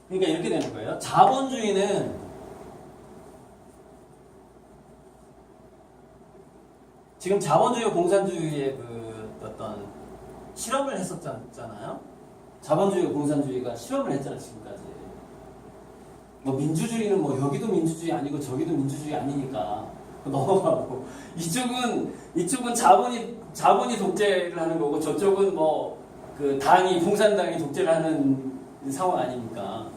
그러니까 이렇게 되는 거예요. 자본주의는 지금 자본주의와 공산주의의 그 어떤 실험을 했었잖아요. 자본주의와 공산주의가 실험을 했잖아 지금까지. 뭐 민주주의는 뭐 여기도 민주주의 아니고 저기도 민주주의 아니니까 넘어가고 이쪽은 자본이 독재를 하는 거고 저쪽은 뭐 그 당이 공산당이 독재를 하는 상황 아닙니까?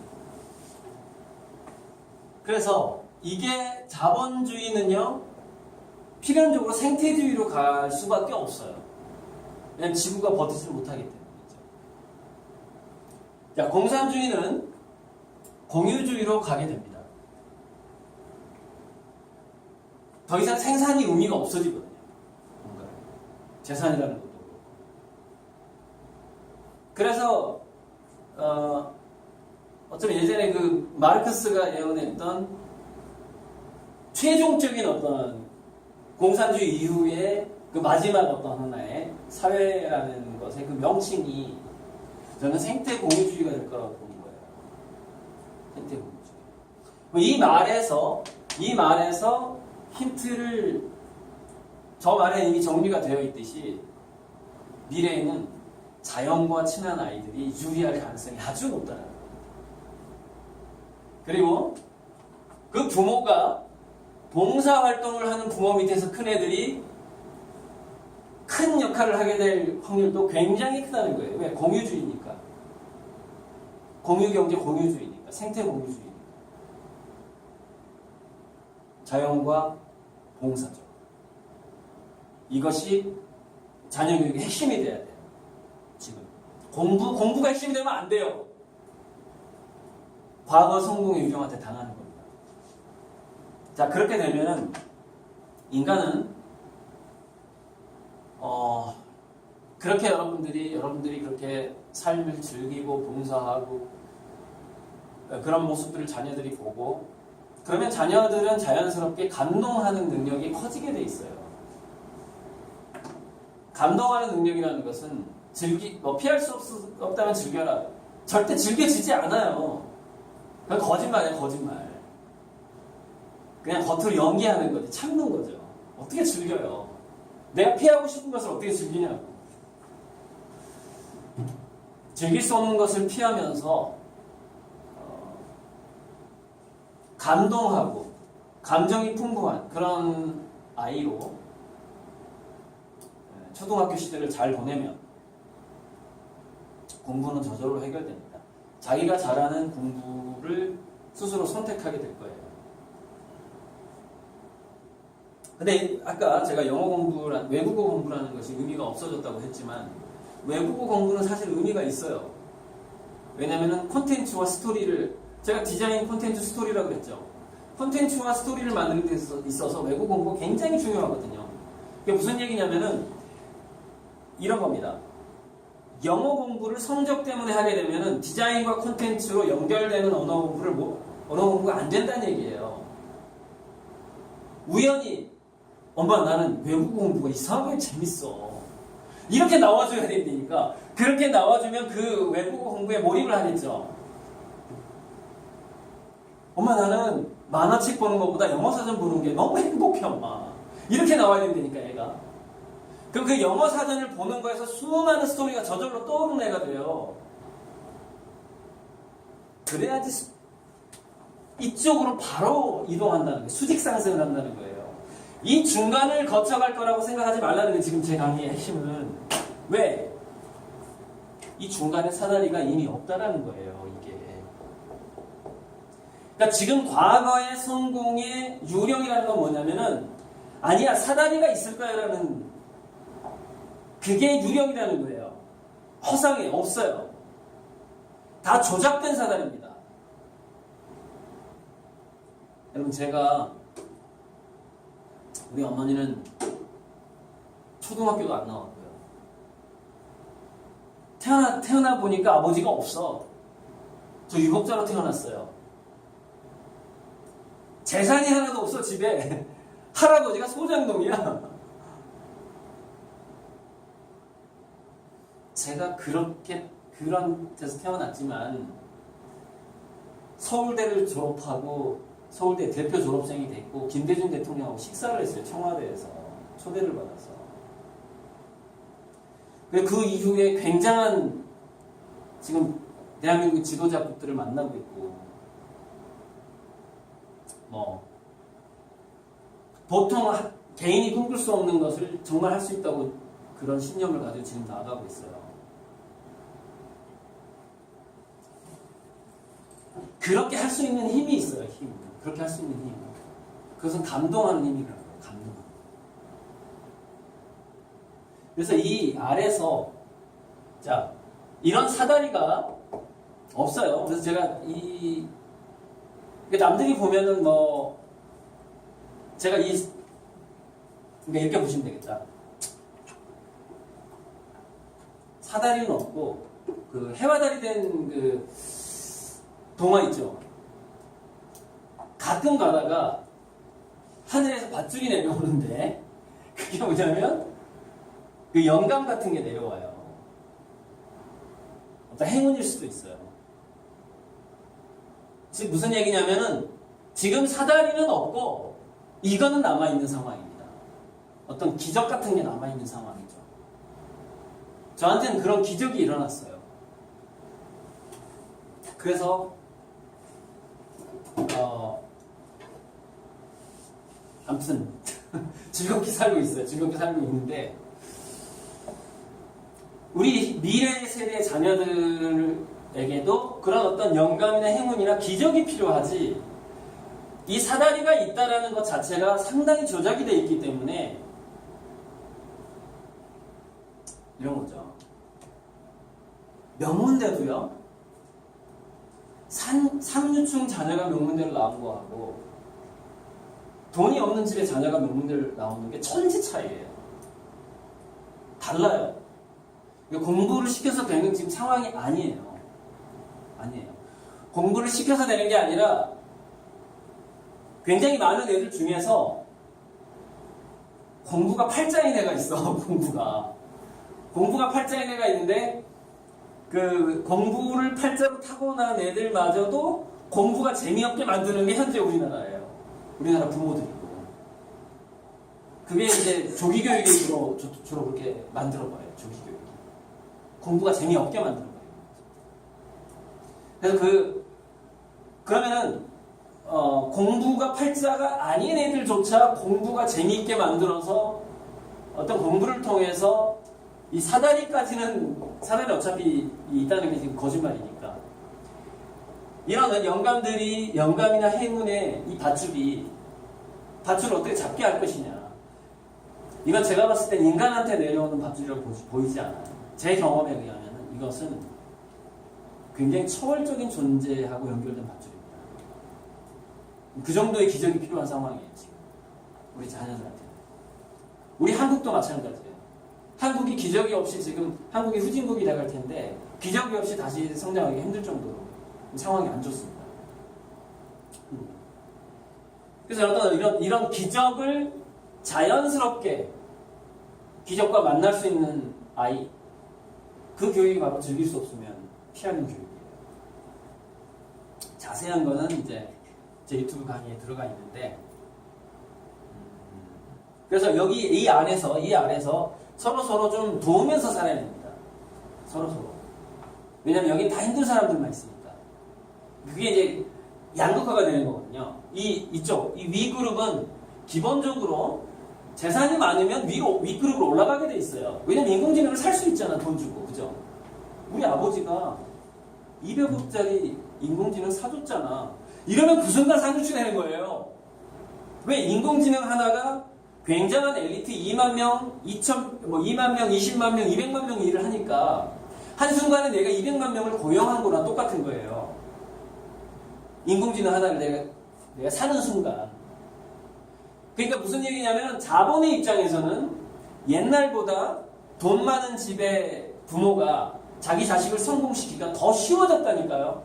그래서 이게 자본주의는요 필연적으로 생태주의로 갈 수밖에 없어요. 왜냐면 지구가 버티지 못하기 때문이죠. 자, 공산주의는 공유주의로 가게 됩니다. 더 이상 생산이 의미가 없어지거든요. 뭔가 재산이라는 것도. 그래서 어쩌면 예전에 그 마르크스가 예언했던 최종적인 어떤 공산주의 이후에 그 마지막 어떤 하나의 사회라는 것의 그 명칭이 저는 생태 공유주의가 될 거라고 보는 거예요. 생태 공유주의. 이 말에서 힌트를 저 말에 이미 정리가 되어 있듯이 미래에는 자연과 친한 아이들이 유리할 가능성이 아주 높다는 거예요. 그리고 그 부모가 봉사활동을 하는 부모 밑에서 큰 애들이 큰 역할을 하게 될 확률도 굉장히 크다는 거예요. 왜? 공유주의니까. 공유경제 공유주의니까. 생태 공유주의니까. 자연과 봉사죠. 이것이 자녀교육의 핵심이 돼야 돼요. 지금. 공부가 핵심이 되면 안 돼요. 과거 성공의 유형한테 당하는 겁니다. 자, 그렇게 되면은 인간은 그렇게 여러분들이 그렇게 삶을 즐기고 봉사하고 그런 모습들을 자녀들이 보고 그러면 자녀들은 자연스럽게 감동하는 능력이 커지게 돼 있어요. 감동하는 능력이라는 것은 피할 수 없다면 즐겨라. 절대 즐겨지지 않아요. 그건 거짓말이에요, 거짓말. 그냥 겉으로 연기하는 거지, 참는 거죠. 어떻게 즐겨요? 내가 피하고 싶은 것을 어떻게 즐기냐고. 즐길 수 없는 것을 피하면서 감동하고 감정이 풍부한 그런 아이로 초등학교 시절을 잘 보내면 공부는 저절로 해결됩니다. 자기가 잘하는 공부를 스스로 선택하게 될 거예요. 근데 아까 제가 외국어 공부라는 것이 의미가 없어졌다고 했지만 외국어 공부는 사실 의미가 있어요. 왜냐면은 콘텐츠와 스토리를 제가 디자인 콘텐츠 스토리라고 그랬죠. 콘텐츠와 스토리를 만드는 데 있어서 외국어 공부가 굉장히 중요하거든요. 그게 무슨 얘기냐면은 이런 겁니다. 영어 공부를 성적 때문에 하게 되면은 디자인과 콘텐츠로 연결되는 언어 공부가 안 된다는 얘기예요. 우연히 엄마 나는 외국어 공부가 이상하게 재밌어. 이렇게 나와줘야 된다니까. 그렇게 나와주면 그 외국어 공부에 몰입을 하겠죠. 엄마 나는 만화책 보는 것보다 영어사전 보는 게 너무 행복해 엄마. 이렇게 나와야 된다니까 얘가. 그럼 그 영어사전을 보는 거에서 수많은 스토리가 저절로 떠오르는 애가 돼요. 그래야지 이쪽으로 바로 이동한다는 거예요. 수직 상승을 한다는 거예요. 이 중간을 거쳐갈 거라고 생각하지 말라는 게 지금 제 강의의 핵심은. 왜? 이 중간에 사다리가 이미 없다라는 거예요. 이게. 그러니까 지금 과거의 성공의 유령이라는 건 뭐냐면은 아니야 사다리가 있을 거야 라는 그게 유령이라는 거예요. 허상에 없어요. 다 조작된 사다리입니다. 여러분 제가 우리 어머니는 초등학교도 안 나왔고요. 태어나 보니까 아버지가 없어. 저 유복자로 태어났어요. 재산이 하나도 없어 집에. 할아버지가 소장농이야. 제가 그런 데서 태어났지만 서울대를 졸업하고 서울대 대표 졸업생이 됐고 김대중 대통령하고 식사를 했어요. 청와대에서 초대를 받아서. 그 이후에 굉장한 지금 대한민국 지도자급들을 만나고 있고 보통 개인이 꿈꿀 수 없는 것을 정말 할 수 있다고 그런 신념을 가지고 지금 나아가고 있어요. 그렇게 할 수 있는 힘이 있어요. 힘. 그렇게 할 수 있는 힘. 그것은 감동하는 힘이라는 거예요. 감동. 그래서 이 아래서 이런 사다리가 없어요. 그래서 제가 남들이 보면은 제가 이렇게 보시면 되겠다. 사다리는 없고 그 해와다리 된 동화 있죠. 가끔 가다가 하늘에서 밧줄이 내려오는데 그게 뭐냐면 그 영감 같은 게 내려와요. 어떤 행운일 수도 있어요. 지금 무슨 얘기냐면은 지금 사다리는 없고 이거는 남아있는 상황입니다. 어떤 기적 같은 게 남아있는 상황이죠. 저한테는 그런 기적이 일어났어요. 그래서 아무튼 즐겁게 살고 있어요. 즐겁게 살고 있는데 우리 미래 세대 자녀들에게도 그런 어떤 영감이나 행운이나 기적이 필요하지 이 사다리가 있다라는 것 자체가 상당히 조작이 되어 있기 때문에 이런 거죠. 명문대도요. 상류층 자녀가 명문대를 나온 거하고 돈이 없는 집에 자녀가 명문대를 나오는 게 천지 차이예요. 달라요. 공부를 시켜서 되는 지금 상황이 아니에요. 공부를 시켜서 되는 게 아니라 굉장히 많은 애들 중에서 공부가 팔자인 애가 있어. 공부가 팔자인 애가 있는데 그 공부를 팔자로 타고난 애들마저도 공부가 재미없게 만드는 게 현재 우리나라예요. 우리나라 부모들이고. 그게 이제 조기교육이 주로 그렇게 만들어봐요. 조기교육이. 공부가 재미없게 만들어봐요. 그래서 그러면은 공부가 팔자가 아닌 애들조차 공부가 재미있게 만들어서 어떤 공부를 통해서 이 사다리까지는 사다리 어차피 있다는 게 지금 거짓말이니까 이런 영감이나 행운의 이 밧줄을 어떻게 잡게 할 것이냐 이건 제가 봤을 땐 인간한테 내려오는 밧줄이라고 보이지 않아요. 제 경험에 의하면 이것은 굉장히 초월적인 존재하고 연결된 밧줄입니다. 그 정도의 기적이 필요한 상황이에요. 지금 우리 자녀들한테. 우리 한국도 마찬가지예요. 한국이 기적이 없이 지금 한국이 후진국이 돼갈 텐데 기적이 없이 다시 성장하기 힘들 정도로 상황이 안 좋습니다. 그래서 어떤 이런 기적을 자연스럽게 기적과 만날 수 있는 아이 그 교육이 바로 즐길 수 없으면 피하는 교육이에요. 자세한 거는 이제 제 유튜브 강의에 들어가 있는데 그래서 여기 이 안에서 서로 좀 도우면서 살아야 됩니다. 서로. 왜냐면 여기 다 힘든 사람들만 있으니까. 그게 이제 양극화가 되는 거거든요. 이 위그룹은 기본적으로 재산이 많으면 윗그룹으로 올라가게 돼 있어요. 왜냐면 인공지능을 살 수 있잖아, 돈 주고. 그죠? 우리 아버지가 200억짜리 인공지능 사줬잖아. 이러면 그 순간 상주치 되는 거예요. 왜? 인공지능 하나가 굉장한 엘리트 2만 명, 2만 명, 20만 명, 200만 명 일을 하니까 한순간에 내가 200만 명을 고용한 거랑 똑같은 거예요. 인공지능 하나를 내가 사는 순간. 그러니까 무슨 얘기냐면 자본의 입장에서는 옛날보다 돈 많은 집의 부모가 자기 자식을 성공시키기가 더 쉬워졌다니까요.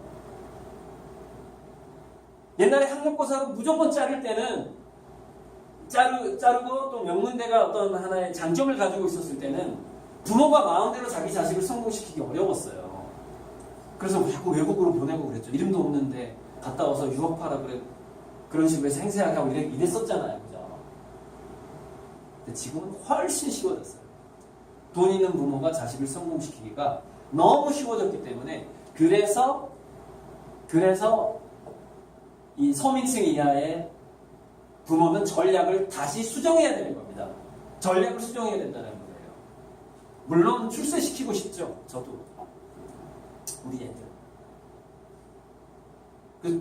옛날에 학력고사로 무조건 자를 때는 자르고 또 명문대가 어떤 하나의 장점을 가지고 있었을 때는 부모가 마음대로 자기 자식을 성공시키기 어려웠어요. 그래서 자꾸 외국으로 보내고 그랬죠. 이름도 없는데 갔다 와서 유학파라 그래. 그런 식으로 해서 행세하게 하고 이랬었잖아요. 그죠? 근데 지금은 훨씬 쉬워졌어요. 돈 있는 부모가 자식을 성공시키기가 너무 쉬워졌기 때문에 그래서 이 서민층 이하의 부모는 전략을 다시 수정해야 되는 겁니다. 전략을 수정해야 된다는 거예요. 물론 출세시키고 싶죠. 저도. 우리 애들.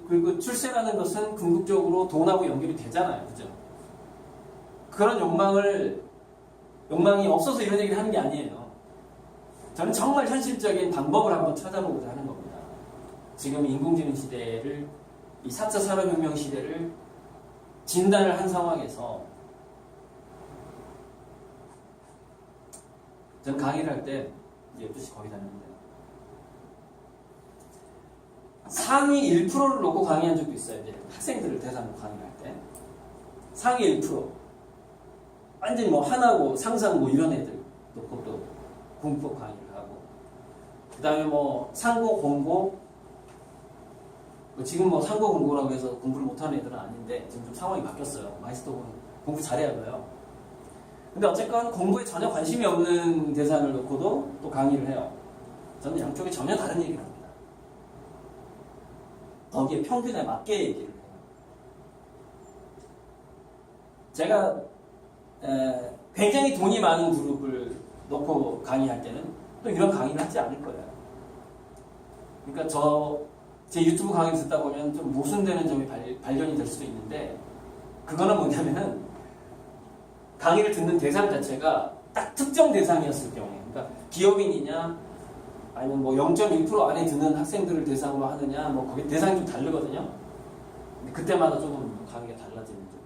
그리고 출세라는 것은 궁극적으로 돈하고 연결이 되잖아요. 그죠? 그런 욕망이 없어서 이런 얘기를 하는 게 아니에요. 저는 정말 현실적인 방법을 한번 찾아보고자 하는 겁니다. 지금 인공지능 시대를, 이 4차 산업혁명 시대를 진단을 한 상황에서 저는 강의를 할 때 12시 거의 다 했는데 상위 1%를 놓고 강의한 적도 있어요. 이제 학생들을 대상으로 강의를 할 때 상위 1% 완전히 뭐 하나고 상상 뭐 이런 애들 놓고 또 공법 강의를 하고 그 다음에 뭐 상고 공고 지금 뭐 상고 공고라고 해서 공부를 못하는 애들은 아닌데 지금 좀 상황이 바뀌었어요. 마이스터는 공부 잘해야 돼요. 근데 어쨌건 공부에 전혀 관심이 없는 대상을 놓고도 또 강의를 해요. 저는 양쪽에 전혀 다른 얘기를 합니다. 거기에 평균에 맞게 얘기를 해요. 제가 굉장히 돈이 많은 그룹을 놓고 강의할 때는 또 이런 강의를 하지 않을 거예요. 그러니까 제 유튜브 강의 듣다 보면 좀 모순되는 점이 발견이 될 수도 있는데 그거는 뭐냐면은 강의를 듣는 대상 자체가 딱 특정 대상이었을 경우에 그러니까 기업인이냐 아니면 뭐 0.1% 안에 드는 학생들을 대상으로 하느냐 뭐 거기 대상이 좀 다르거든요. 근데 그때마다 조금 강의가 달라지는 점.